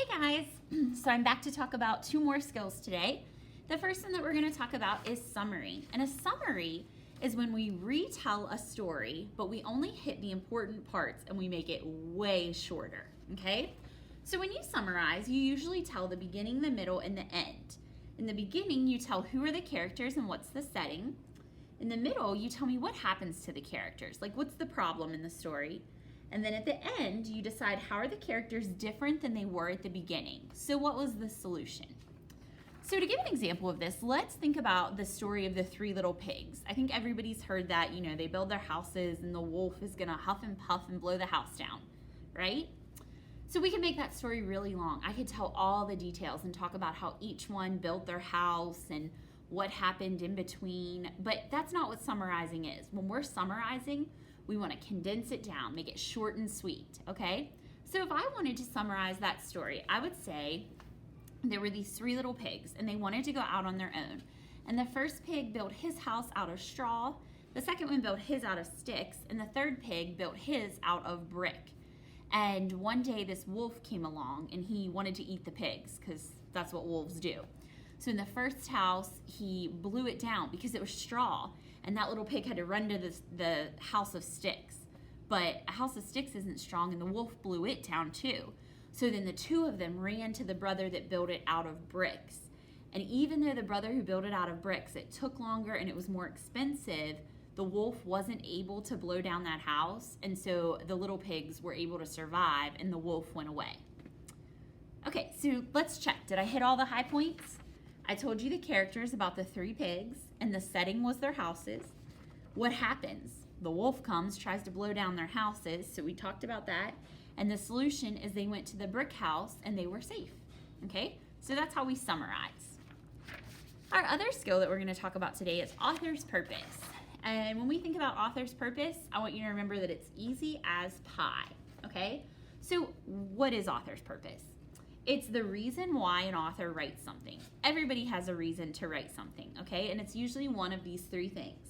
Hey guys! So I'm back to talk about two more skills today. The first one that we're going to talk about is summary. And a summary is when we retell a story, but we only hit the important parts and we make it way shorter, okay? So when you summarize, you usually tell the beginning, the middle, and the end. In the beginning, you tell who are the characters and what's the setting. In the middle, you tell me what happens to the characters, like what's the problem in the story. And then at the end, you decide how are the characters different than they were at the beginning. So what was the solution? So to give an example of this, let's think about the story of the three little pigs. I think everybody's heard that, they build their houses and the wolf is gonna huff and puff and blow the house down, right? So we can make that story really long. I could tell all the details and talk about how each one built their house and what happened in between, but that's not what summarizing is. When we're summarizing, we want to condense it down, make it short and sweet, okay? So if I wanted to summarize that story, I would say there were these three little pigs and they wanted to go out on their own. And the first pig built his house out of straw, the second one built his out of sticks, and the third pig built his out of brick. And one day this wolf came along and he wanted to eat the pigs because that's what wolves do. So in the first house, he blew it down because it was straw, and that little pig had to run to the house of sticks. But a house of sticks isn't strong, and the wolf blew it down too. So then the two of them ran to the brother that built it out of bricks. And even though the brother who built it out of bricks, it took longer and it was more expensive, the wolf wasn't able to blow down that house, and so the little pigs were able to survive, and the wolf went away. Okay, so let's check. Did I hit all the high points? I told you the characters about the three pigs, and the setting was their houses. What happens? The wolf comes, tries to blow down their houses, so we talked about that. And the solution is they went to the brick house and they were safe. Okay, so that's how we summarize. Our other skill that we're going to talk about today is author's purpose. And when we think about author's purpose, I want you to remember that it's easy as pie. Okay, so what is author's purpose? It's the reason why an author writes something. Everybody has a reason to write something, okay? And it's usually one of these three things.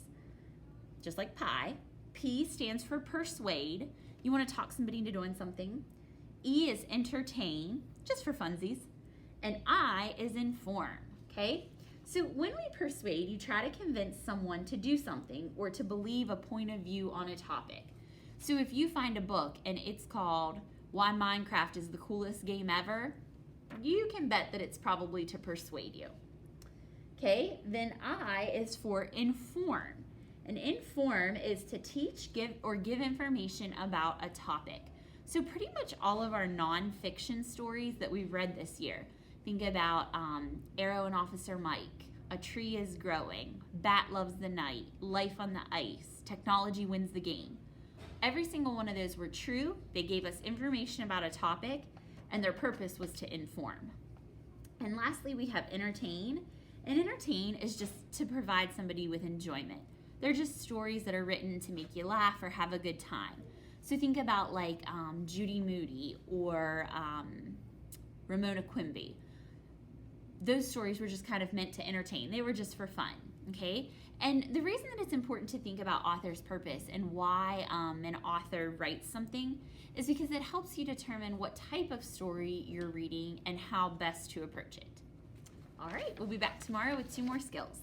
Just like pie, P stands for persuade. You want to talk somebody into doing something. E is entertain, just for funsies. And I is inform, okay? So when we persuade, you try to convince someone to do something or to believe a point of view on a topic. So if you find a book and it's called Why Minecraft is the Coolest Game Ever, you can bet that it's probably to persuade you. Okay, then I is for inform. And inform is to teach, give information about a topic. So pretty much all of our nonfiction stories that we've read this year. Think about Arrow and Officer Mike, A Tree is Growing, Bat Loves the Night, Life on the Ice, Technology Wins the Game. Every single one of those were true. They gave us information about a topic, and their purpose was to inform. And lastly, we have entertain. And entertain is just to provide somebody with enjoyment. They're just stories that are written to make you laugh or have a good time. So think about like Judy Moody or Ramona Quimby. Those stories were just kind of meant to entertain. They were just for fun, okay? And the reason that it's important to think about author's purpose and why an author writes something is because it helps you determine what type of story you're reading and how best to approach it. All right, we'll be back tomorrow with two more skills.